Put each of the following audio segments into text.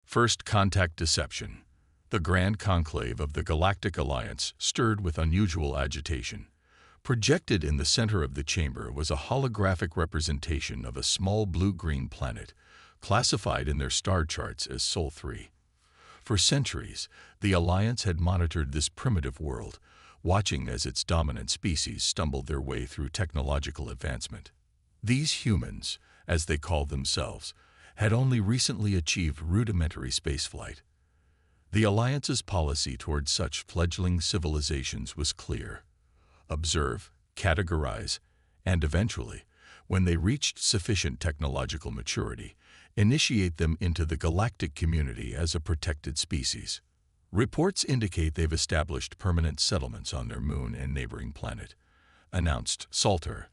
First Contact Deception. The Grand Conclave of the Galactic Alliance stirred with unusual agitation. Projected in the center of the chamber was a holographic representation of a small blue-green planet, classified in their star charts as Sol 3. For centuries, the Alliance had monitored this primitive world, watching as its dominant species stumbled their way through technological advancement. These humans, as they called themselves, had only recently achieved rudimentary spaceflight. The Alliance's policy toward such fledgling civilizations was clear: observe, categorize, and eventually, when they reached sufficient technological maturity, initiate them into the galactic community as a protected species. Reports indicate they've established permanent settlements on their moon and neighboring planet, announced Salter,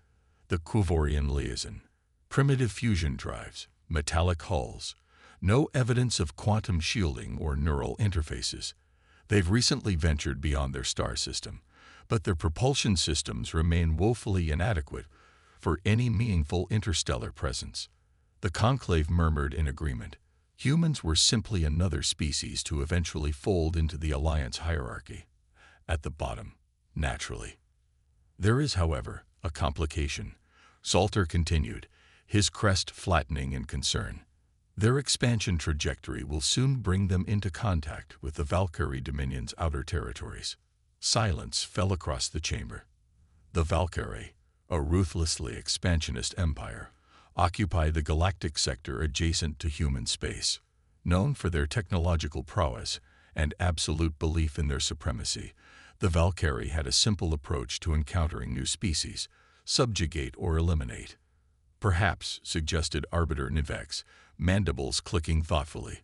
the Quivorian liaison. Primitive fusion drives, metallic hulls, no evidence of quantum shielding or neural interfaces. They've recently ventured beyond their star system, but their propulsion systems remain woefully inadequate for any meaningful interstellar presence. The conclave murmured in agreement. Humans were simply another species to eventually fold into the Alliance hierarchy. At the bottom, naturally. There is, however, a complication. Salter continued, his crest flattening in concern. Their expansion trajectory will soon bring them into contact with the Valkyrie Dominion's outer territories. Silence fell across the chamber. The Valkyrie, a ruthlessly expansionist empire, occupy the galactic sector adjacent to human space. Known for their technological prowess and absolute belief in their supremacy, the Valkyrie had a simple approach to encountering new species: subjugate or eliminate. Perhaps, suggested Arbiter Nivex, mandibles clicking thoughtfully,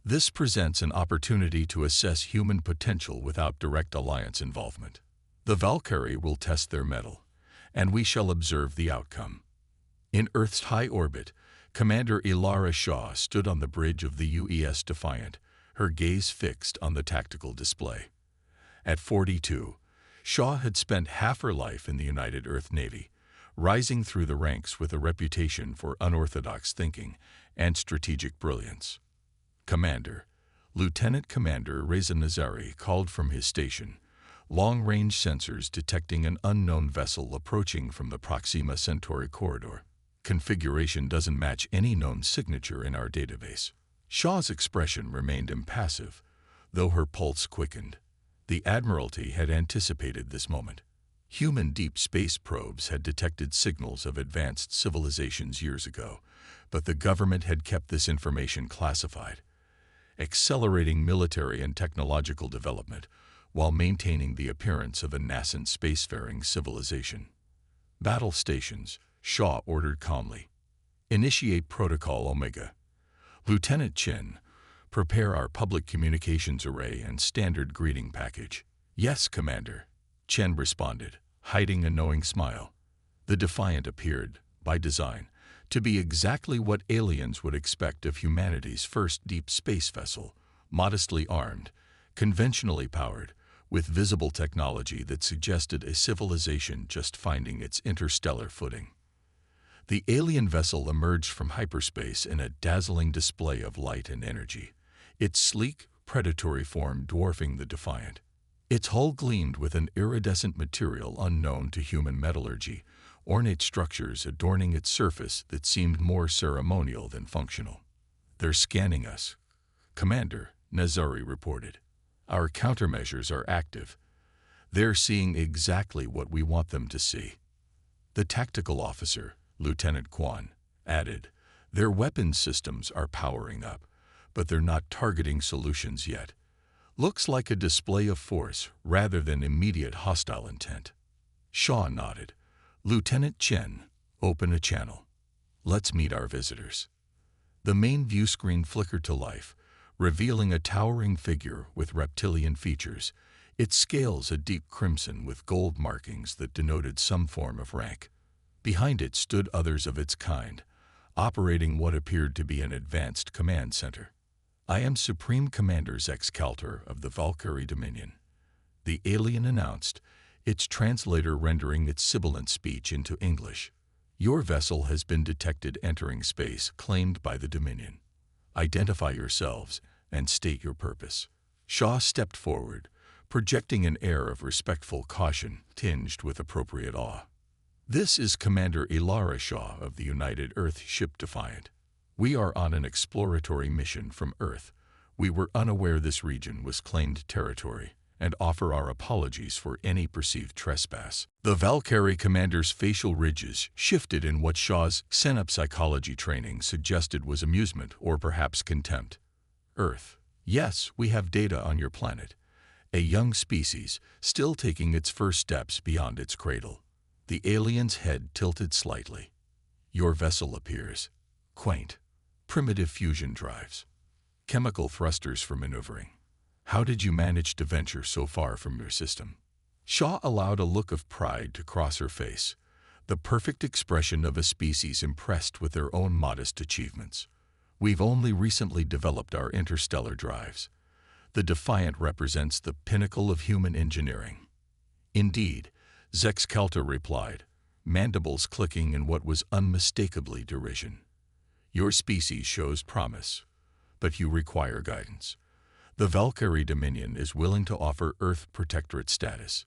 this presents an opportunity to assess human potential without direct Alliance involvement. The Valkyrie will test their mettle, and we shall observe the outcome. In Earth's high orbit, Commander Ilara Shaw stood on the bridge of the UES Defiant, her gaze fixed on the tactical display. At 42, Shaw had spent half her life in the United Earth Navy, rising through the ranks with a reputation for unorthodox thinking and strategic brilliance. Commander, Lieutenant Commander Reza Nazari called from his station, long-range sensors detecting an unknown vessel approaching from the Proxima Centauri corridor. Configuration doesn't match any known signature in our database. Shaw's expression remained impassive, though her pulse quickened. The Admiralty had anticipated this moment. Human deep space probes had detected signals of advanced civilizations years ago, but the government had kept this information classified, accelerating military and technological development while maintaining the appearance of a nascent spacefaring civilization. Battle stations, Shaw ordered calmly. Initiate Protocol Omega. Lieutenant Chen, prepare our public communications array and standard greeting package. Yes, Commander, Chen responded, hiding a knowing smile. The Defiant appeared, by design, to be exactly what aliens would expect of humanity's first deep space vessel, modestly armed, conventionally powered, with visible technology that suggested a civilization just finding its interstellar footing. The alien vessel emerged from hyperspace in a dazzling display of light and energy, its sleek, predatory form dwarfing the Defiant. Its hull gleamed with an iridescent material unknown to human metallurgy, ornate structures adorning its surface that seemed more ceremonial than functional. They're scanning us, Commander, Nazari reported. Our countermeasures are active. They're seeing exactly what we want them to see. The tactical officer, Lieutenant Quan, added, their weapons systems are powering up, but they're not targeting solutions yet. Looks like a display of force rather than immediate hostile intent. Shaw nodded. Lieutenant Chen, open a channel. Let's meet our visitors. The main view screen flickered to life, revealing a towering figure with reptilian features, its scales a deep crimson with gold markings that denoted some form of rank. Behind it stood others of its kind, operating what appeared to be an advanced command center. I am Supreme Commander Zexcalter of the Valkyrie Dominion, the alien announced, its translator rendering its sibilant speech into English. Your vessel has been detected entering space claimed by the Dominion. Identify yourselves and state your purpose." Shaw stepped forward, projecting an air of respectful caution tinged with appropriate awe. "This is Commander Ilara Shaw of the United Earth Ship Defiant. We are on an exploratory mission from Earth. We were unaware this region was claimed territory, and offer our apologies for any perceived trespass." The Valkyrie commander's facial ridges shifted in what Shaw's Xenop psychology training suggested was amusement or perhaps contempt. "Earth. Yes, we have data on your planet. A young species, still taking its first steps beyond its cradle." The alien's head tilted slightly. "Your vessel appears quaint. Primitive fusion drives. Chemical thrusters for maneuvering. How did you manage to venture so far from your system?" Shaw allowed a look of pride to cross her face, the perfect expression of a species impressed with their own modest achievements. "We've only recently developed our interstellar drives. The Defiant represents the pinnacle of human engineering." "Indeed," Zexcalta replied, mandibles clicking in what was unmistakably derision. "Your species shows promise, but you require guidance. The Valkyrie Dominion is willing to offer Earth Protectorate status.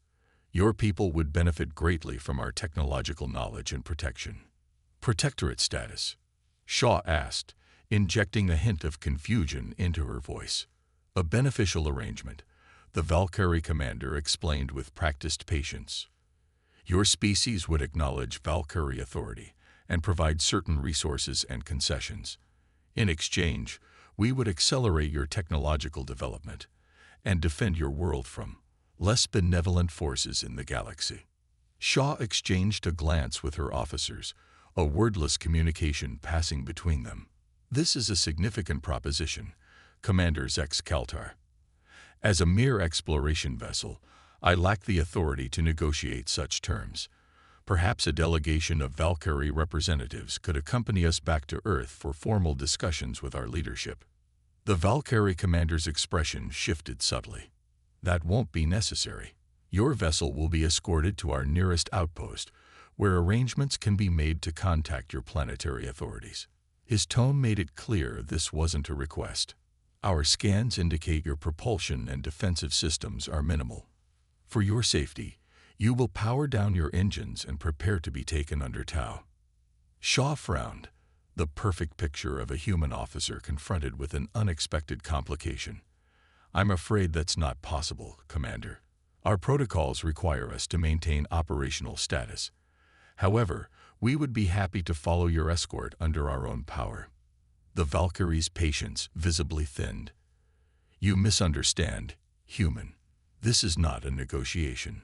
Your people would benefit greatly from our technological knowledge and protection." "Protectorate status?" Shaw asked, injecting a hint of confusion into her voice. "A beneficial arrangement," the Valkyrie commander explained with practiced patience. "Your species would acknowledge Valkyrie authority and provide certain resources and concessions. In exchange, we would accelerate your technological development and defend your world from less benevolent forces in the galaxy." Shaw exchanged a glance with her officers, a wordless communication passing between them. "This is a significant proposition, Commander Zexcaltar. As a mere exploration vessel, I lack the authority to negotiate such terms. Perhaps a delegation of Valkyrie representatives could accompany us back to Earth for formal discussions with our leadership." The Valkyrie commander's expression shifted subtly. "That won't be necessary. Your vessel will be escorted to our nearest outpost, where arrangements can be made to contact your planetary authorities." His tone made it clear this wasn't a request. "Our scans indicate your propulsion and defensive systems are minimal. For your safety, you will power down your engines and prepare to be taken under tow." Shaw frowned, the perfect picture of a human officer confronted with an unexpected complication. "I'm afraid that's not possible, Commander. Our protocols require us to maintain operational status. However, we would be happy to follow your escort under our own power." The Valkyrie's patience visibly thinned. "You misunderstand, human. This is not a negotiation.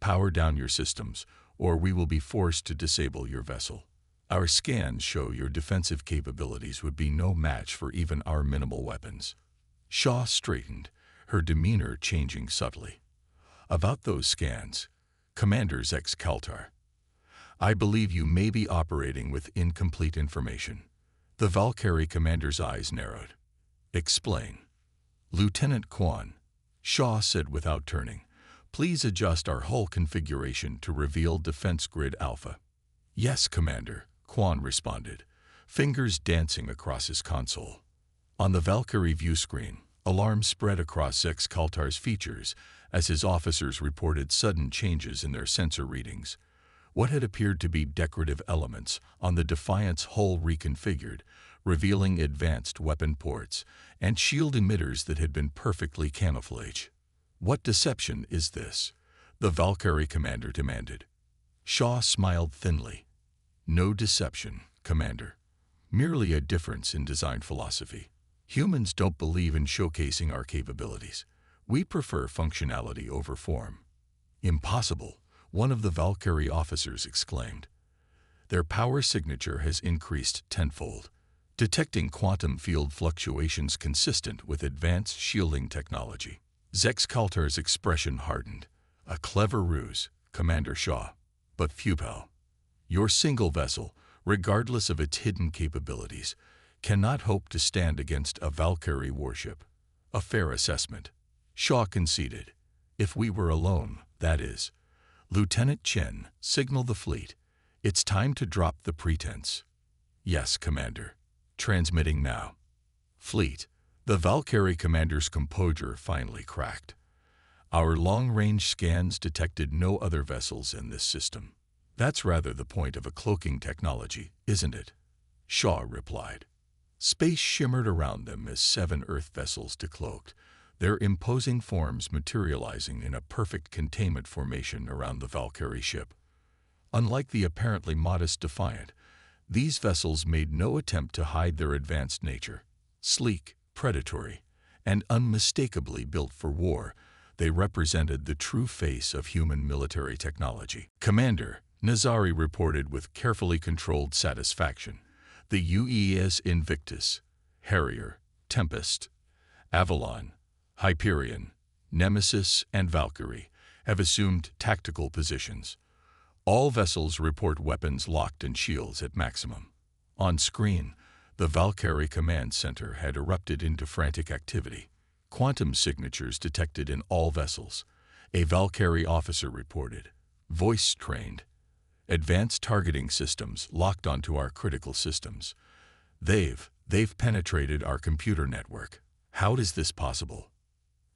Power down your systems, or we will be forced to disable your vessel. Our scans show your defensive capabilities would be no match for even our minimal weapons." Shaw straightened, her demeanor changing subtly. "About those scans, Commander Zexcaltar, I believe you may be operating with incomplete information." The Valkyrie commander's eyes narrowed. "Explain." "Lieutenant Quan," Shaw said without turning, "please adjust our hull configuration to reveal Defense Grid Alpha." "Yes, Commander," Quan responded, fingers dancing across his console. On the Valkyrie view screen, alarm spread across Zexcaltar's features as his officers reported sudden changes in their sensor readings. What had appeared to be decorative elements on the Defiant's hull reconfigured, revealing advanced weapon ports and shield emitters that had been perfectly camouflaged. "What deception is this?" the Valkyrie commander demanded. Shaw smiled thinly. "No deception, Commander. Merely a difference in design philosophy. Humans don't believe in showcasing our capabilities. We prefer functionality over form." "Impossible," one of the Valkyrie officers exclaimed. "Their power signature has increased tenfold, detecting quantum field fluctuations consistent with advanced shielding technology." Zexcaltar's expression hardened. "A clever ruse, Commander Shaw, but futile. Your single vessel, regardless of its hidden capabilities, cannot hope to stand against a Valkyrie warship." "A fair assessment," Shaw conceded. "If we were alone, that is." "Lieutenant Chen, signal the fleet. It's time to drop the pretense." "Yes, Commander. Transmitting now." "Fleet, The Valkyrie commander's composure finally cracked. Our long-range scans detected no other vessels in this system. That's rather the point of a cloaking technology, isn't it? Shaw replied. Space shimmered around them as 7 Earth vessels decloaked, their imposing forms materializing in a perfect containment formation around the Valkyrie ship. Unlike the apparently modest Defiant, these vessels made no attempt to hide their advanced nature. Sleek, predatory, and unmistakably built for war, they represented the true face of human military technology. Commander, Nazari reported with carefully controlled satisfaction, the UES Invictus, Harrier, Tempest, Avalon, Hyperion, Nemesis, and Valkyrie have assumed tactical positions. All vessels report weapons locked and shields at maximum. On screen, the Valkyrie Command Center had erupted into frantic activity. Quantum signatures detected in all vessels, a Valkyrie officer reported. Voice trained. Advanced targeting systems locked onto our critical systems. They've penetrated our computer network. How is this possible?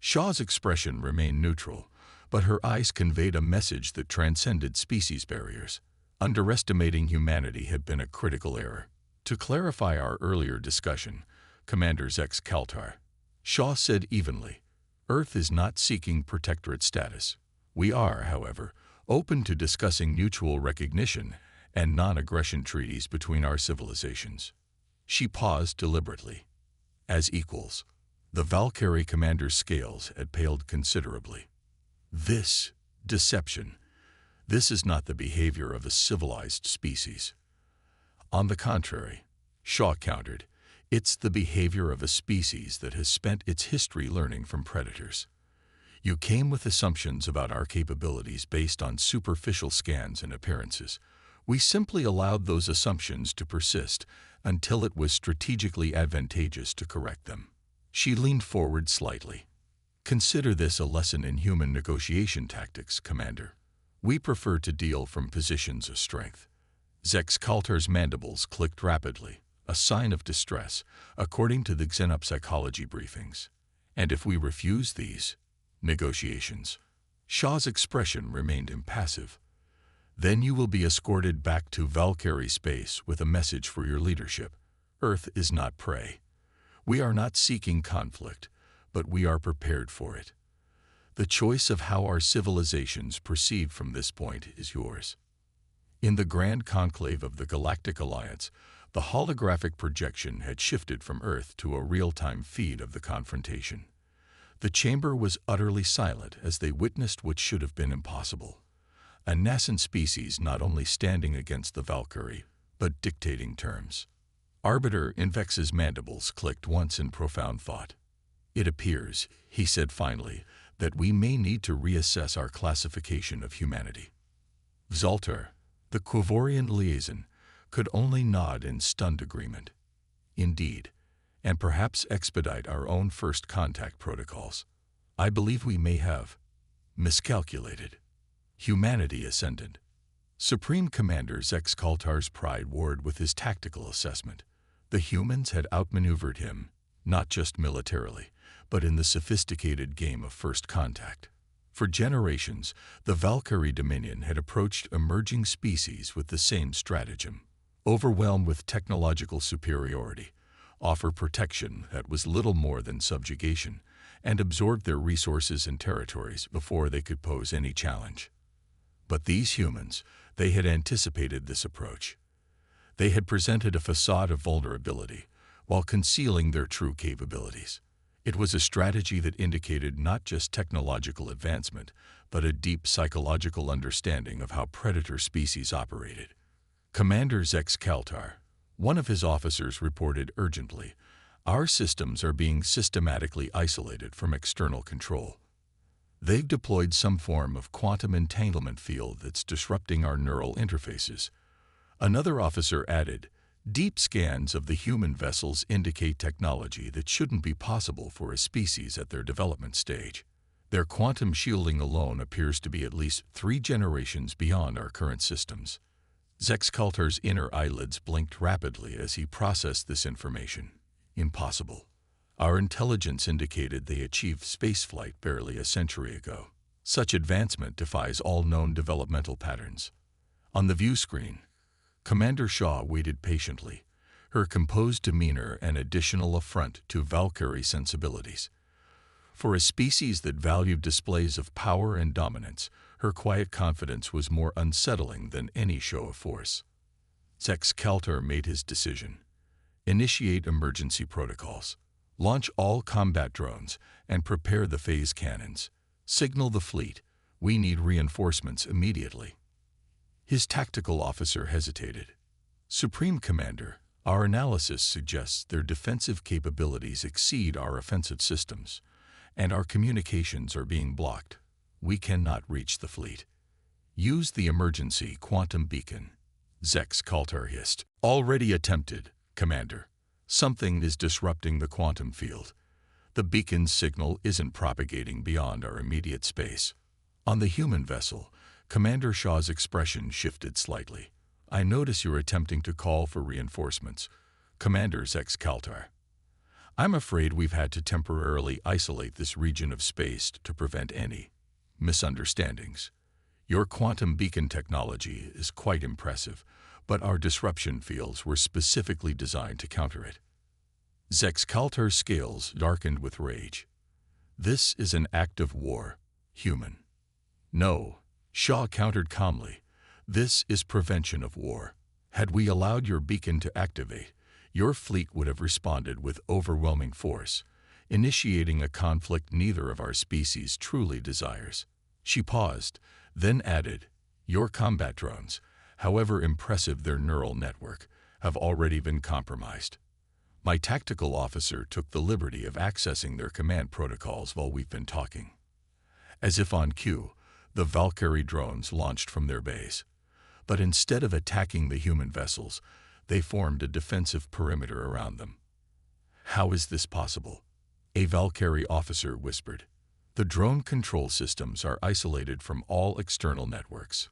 Shaw's expression remained neutral, but her eyes conveyed a message that transcended species barriers. Underestimating humanity had been a critical error. To clarify our earlier discussion, Commander Zex Kaltar, Shaw said evenly, Earth is not seeking protectorate status. We are, however, open to discussing mutual recognition and non-aggression treaties between our civilizations. She paused deliberately. As equals, the Valkyrie commander's scales had paled considerably. This deception, this is not the behavior of a civilized species. On the contrary, Shaw countered, it's the behavior of a species that has spent its history learning from predators. You came with assumptions about our capabilities based on superficial scans and appearances. We simply allowed those assumptions to persist until it was strategically advantageous to correct them. She leaned forward slightly. Consider this a lesson in human negotiation tactics, Commander. We prefer to deal from positions of strength. Zex Kaltar's mandibles clicked rapidly, a sign of distress, according to the xenopsychology briefings. And if we refuse these negotiations, Shaw's expression remained impassive. Then you will be escorted back to Valkyrie space with a message for your leadership. Earth is not prey. We are not seeking conflict, but we are prepared for it. The choice of how our civilizations proceed from this point is yours. In the grand conclave of the Galactic Alliance, the holographic projection had shifted from Earth to a real-time feed of the confrontation. The chamber was utterly silent as they witnessed what should have been impossible. A nascent species not only standing against the Valkyrie, but dictating terms. Arbiter Invex's mandibles clicked once in profound thought. It appears, he said finally, that we may need to reassess our classification of humanity. Zaltar, the Quivorian liaison, could only nod in stunned agreement. Indeed, and perhaps expedite our own first contact protocols. I believe we may have miscalculated. Humanity ascendant. Supreme Commander Zex Kaltar's pride warred with his tactical assessment. The humans had outmaneuvered him, not just militarily, but in the sophisticated game of first contact. For generations, the Valkyrie Dominion had approached emerging species with the same stratagem. Overwhelmed with technological superiority, offer protection that was little more than subjugation, and absorb their resources and territories before they could pose any challenge. But these humans, they had anticipated this approach. They had presented a facade of vulnerability while concealing their true capabilities. It was a strategy that indicated not just technological advancement, but a deep psychological understanding of how predator species operated. Commander Zex Kaltar, one of his officers, reported urgently, "Our systems are being systematically isolated from external control. They've deployed some form of quantum entanglement field that's disrupting our neural interfaces." Another officer added, "Deep scans of the human vessels indicate technology that shouldn't be possible for a species at their development stage. Their quantum shielding alone appears to be at least 3 generations beyond our current systems." Zex Kaltar's inner eyelids blinked rapidly as he processed this information. Impossible. Our intelligence indicated they achieved spaceflight barely a century ago. Such advancement defies all known developmental patterns. On the view screen, Commander Shaw waited patiently, her composed demeanor an additional affront to Valkyrie sensibilities. For a species that valued displays of power and dominance, her quiet confidence was more unsettling than any show of force. Zex-Caltar made his decision. Initiate emergency protocols. Launch all combat drones and prepare the phase cannons. Signal the fleet. We need reinforcements immediately. His tactical officer hesitated. Supreme Commander, our analysis suggests their defensive capabilities exceed our offensive systems, and our communications are being blocked. We cannot reach the fleet. Use the emergency quantum beacon. Zex-Caltar hissed. Already attempted, Commander. Something is disrupting the quantum field. The beacon's signal isn't propagating beyond our immediate space. On the human vessel, Commander Shaw's expression shifted slightly. I notice you're attempting to call for reinforcements, Commander Zex-Caltar. I'm afraid we've had to temporarily isolate this region of space to prevent any misunderstandings. Your quantum beacon technology is quite impressive, but our disruption fields were specifically designed to counter it. Zex-Caltar's scales darkened with rage. This is an act of war, human. No, Shaw countered calmly. This is prevention of war. Had we allowed your beacon to activate, your fleet would have responded with overwhelming force, initiating a conflict neither of our species truly desires. She paused, then added, your combat drones, however impressive their neural network, have already been compromised. My tactical officer took the liberty of accessing their command protocols while we've been talking. As if on cue, the Valkyrie drones launched from their base. But instead of attacking the human vessels, they formed a defensive perimeter around them. How is this possible? A Valkyrie officer whispered. The drone control systems are isolated from all external networks.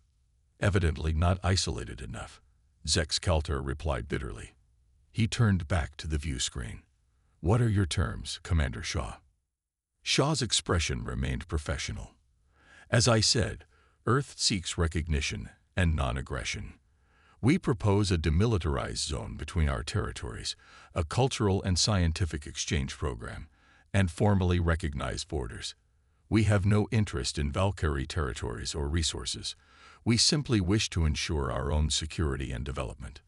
Evidently not isolated enough, Zex-Caltar replied bitterly. He turned back to the view screen. What are your terms, Commander Shaw? Shaw's expression remained professional. As I said, Earth seeks recognition and non-aggression. We propose a demilitarized zone between our territories, a cultural and scientific exchange program, and formally recognized borders. We have no interest in Valkyrie territories or resources. We simply wish to ensure our own security and development.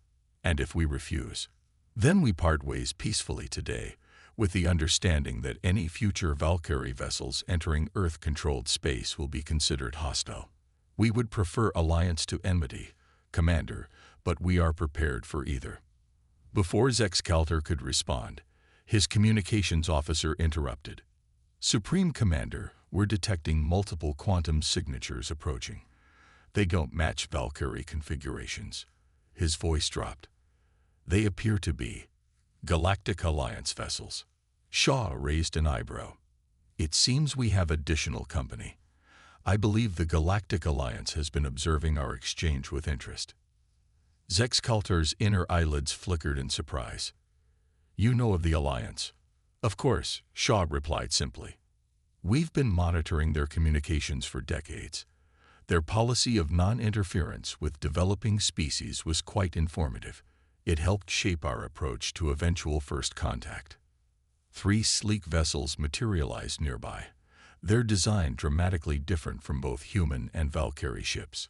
And if we refuse, then we part ways peacefully today, with the understanding that any future Valkyrie vessels entering Earth-controlled space will be considered hostile. We would prefer alliance to enmity, Commander, but we are prepared for either. Before Zex-Caltar could respond, his communications officer interrupted. Supreme Commander, we're detecting multiple quantum signatures approaching. They don't match Valkyrie configurations. His voice dropped. They appear to be Galactic Alliance vessels. Shaw raised an eyebrow. It seems we have additional company. I believe the Galactic Alliance has been observing our exchange with interest. Zex-Caltar's inner eyelids flickered in surprise. You know of the Alliance? Of course, Shaw replied simply. We've been monitoring their communications for decades. Their policy of non-interference with developing species was quite informative. It helped shape our approach to eventual first contact. 3 sleek vessels materialized nearby, their design dramatically different from both human and Valkyrie ships.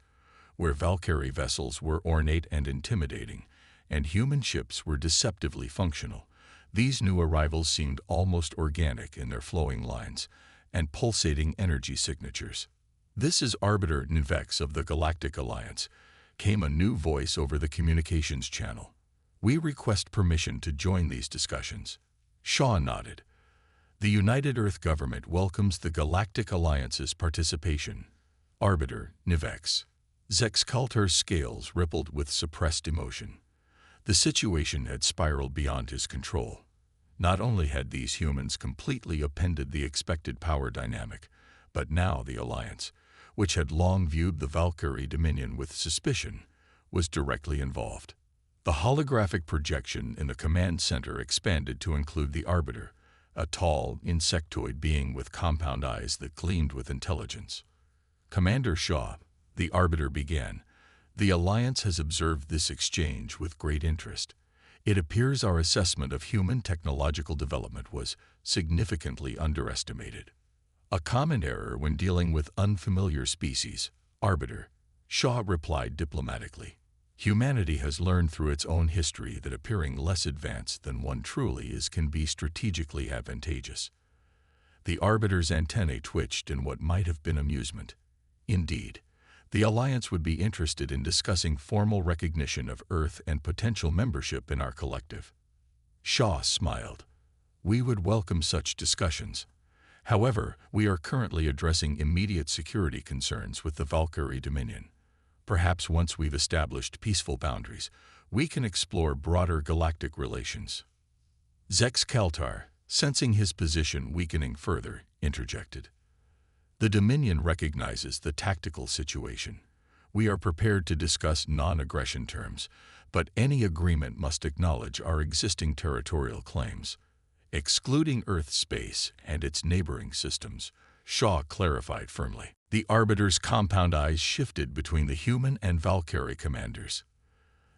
Where Valkyrie vessels were ornate and intimidating, and human ships were deceptively functional, these new arrivals seemed almost organic in their flowing lines and pulsating energy signatures. This is Arbiter Nivex of the Galactic Alliance, came a new voice over the communications channel. We request permission to join these discussions. Shaw nodded. The United Earth Government welcomes the Galactic Alliance's participation. Arbiter Nivex. Zex-Caltar's scales rippled with suppressed emotion. The situation had spiraled beyond his control. Not only had these humans completely upended the expected power dynamic, but now the Alliance, which had long viewed the Valkyrie Dominion with suspicion, was directly involved. The holographic projection in the command center expanded to include the Arbiter, a tall, insectoid being with compound eyes that gleamed with intelligence. "Commander Shaw," the Arbiter began, "the Alliance has observed this exchange with great interest. It appears our assessment of human technological development was significantly underestimated. A common error when dealing with unfamiliar species, Arbiter," Shaw replied diplomatically. "Humanity has learned through its own history that appearing less advanced than one truly is can be strategically advantageous." The Arbiter's antennae twitched in what might have been amusement. Indeed, the Alliance would be interested in discussing formal recognition of Earth and potential membership in our collective. Shaw smiled. "We would welcome such discussions. However, we are currently addressing immediate security concerns with the Valkyrie Dominion. Perhaps once we've established peaceful boundaries, we can explore broader galactic relations." Zex Kaltar, sensing his position weakening further, interjected. "The Dominion recognizes the tactical situation. We are prepared to discuss non-aggression terms, but any agreement must acknowledge our existing territorial claims, excluding Earth space and its neighboring systems," Shaw clarified firmly. The Arbiter's compound eyes shifted between the human and Valkyrie commanders.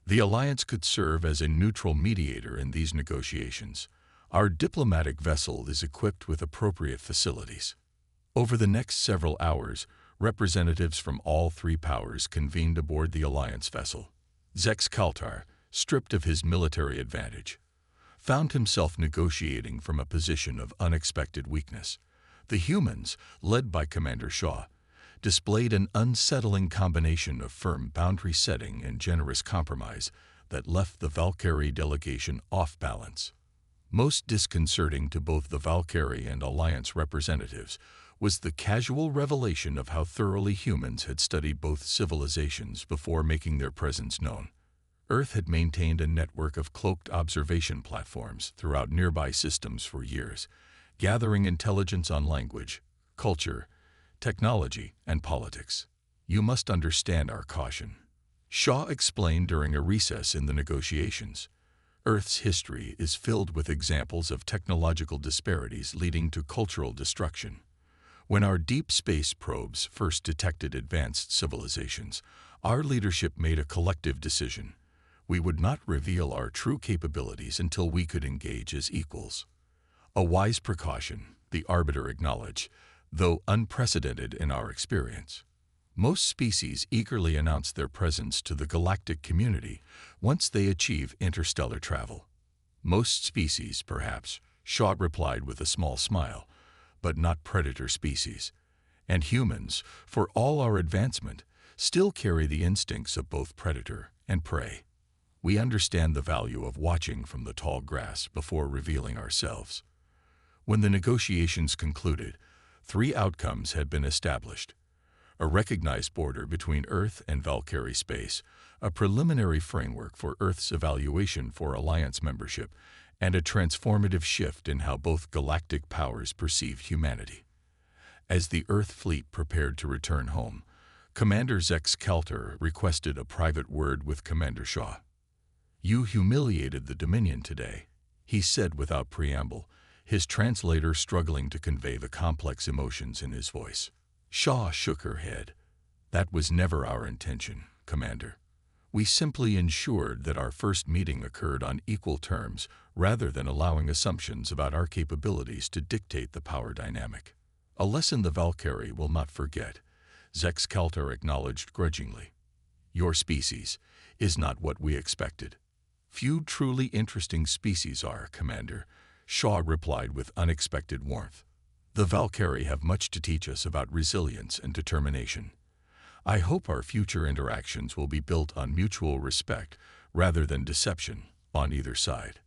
"The Alliance could serve as a neutral mediator in these negotiations. Our diplomatic vessel is equipped with appropriate facilities." Over the next several hours, representatives from all three powers convened aboard the Alliance vessel. Zex Kaltar, stripped of his military advantage, found himself negotiating from a position of unexpected weakness. The humans, led by Commander Shaw, displayed an unsettling combination of firm boundary setting and generous compromise that left the Valkyrie delegation off balance. Most disconcerting to both the Valkyrie and Alliance representatives was the casual revelation of how thoroughly humans had studied both civilizations before making their presence known. Earth had maintained a network of cloaked observation platforms throughout nearby systems for years, gathering intelligence on language, culture, technology, and politics. "You must understand our caution," Shaw explained during a recess in the negotiations. "Earth's history is filled with examples of technological disparities leading to cultural destruction. When our deep space probes first detected advanced civilizations, our leadership made a collective decision. We would not reveal our true capabilities until we could engage as equals. A wise precaution," the Arbiter acknowledged, "though unprecedented in our experience. Most species eagerly announce their presence to the galactic community once they achieve interstellar travel." "Most species, perhaps," Shaw replied with a small smile, "but not predator species. And humans, for all our advancement, still carry the instincts of both predator and prey. We understand the value of watching from the tall grass before revealing ourselves." When the negotiations concluded, three outcomes had been established: a recognized border between Earth and Valkyrie space, a preliminary framework for Earth's evaluation for Alliance membership, and a transformative shift in how both galactic powers perceived humanity. As the Earth fleet prepared to return home, Commander Zex Kaltar requested a private word with Commander Shaw. "You humiliated the Dominion today," he said without preamble, his translator struggling to convey the complex emotions in his voice. Shaw shook her head. "That was never our intention, Commander. We simply ensured that our first meeting occurred on equal terms rather than allowing assumptions about our capabilities to dictate the power dynamic. A lesson the Valkyrie will not forget," Zex Kaltar acknowledged grudgingly. "Your species is not what we expected." "Few truly interesting species are, Commander," Shaw replied with unexpected warmth. "The Valkyrie have much to teach us about resilience and determination. I hope our future interactions will be built on mutual respect rather than deception on either side."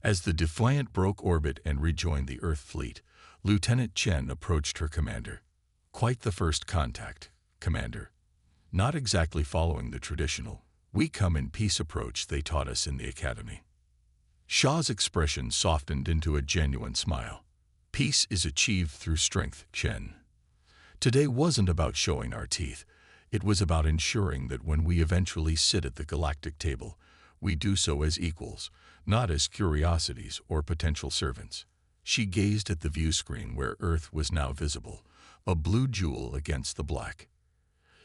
As the Defiant broke orbit and rejoined the Earth fleet, Lieutenant Chen approached her commander. "Quite the first contact, Commander. Not exactly following the traditional "we come in peace" approach they taught us in the academy." Shaw's expression softened into a genuine smile. "Peace is achieved through strength, Chen. Today wasn't about showing our teeth. It was about ensuring that when we eventually sit at the galactic table, we do so as equals, not as curiosities or potential servants." She gazed at the view screen where Earth was now visible, a blue jewel against the black.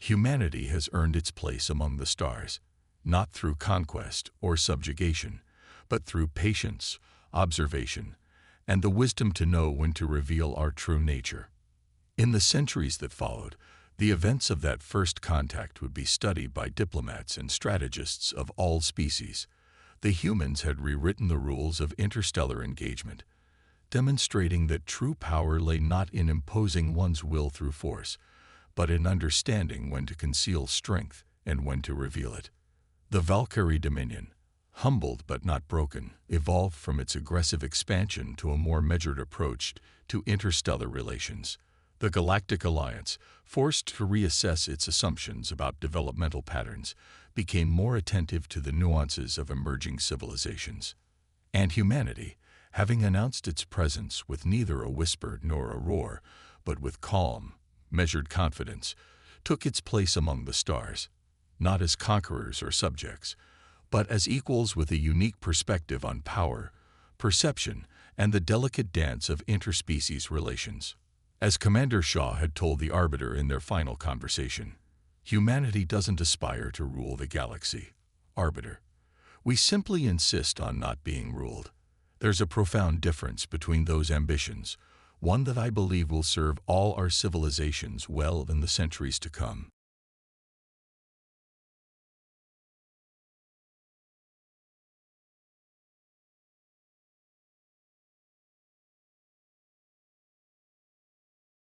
Humanity has earned its place among the stars, not through conquest or subjugation, but through patience, observation, and the wisdom to know when to reveal our true nature. In the centuries that followed, the events of that first contact would be studied by diplomats and strategists of all species. The humans had rewritten the rules of interstellar engagement, demonstrating that true power lay not in imposing one's will through force, but in understanding when to conceal strength and when to reveal it. The Valkyrie Dominion, humbled but not broken, evolved from its aggressive expansion to a more measured approach to interstellar relations. The Galactic Alliance, forced to reassess its assumptions about developmental patterns, became more attentive to the nuances of emerging civilizations. And humanity, having announced its presence with neither a whisper nor a roar, but with calm, measured confidence, took its place among the stars, not as conquerors or subjects, but as equals with a unique perspective on power, perception, and the delicate dance of interspecies relations. As Commander Shaw had told the Arbiter in their final conversation, humanity doesn't aspire to rule the galaxy. Arbiter, we simply insist on not being ruled. There's a profound difference between those ambitions, one that I believe will serve all our civilizations well in the centuries to come.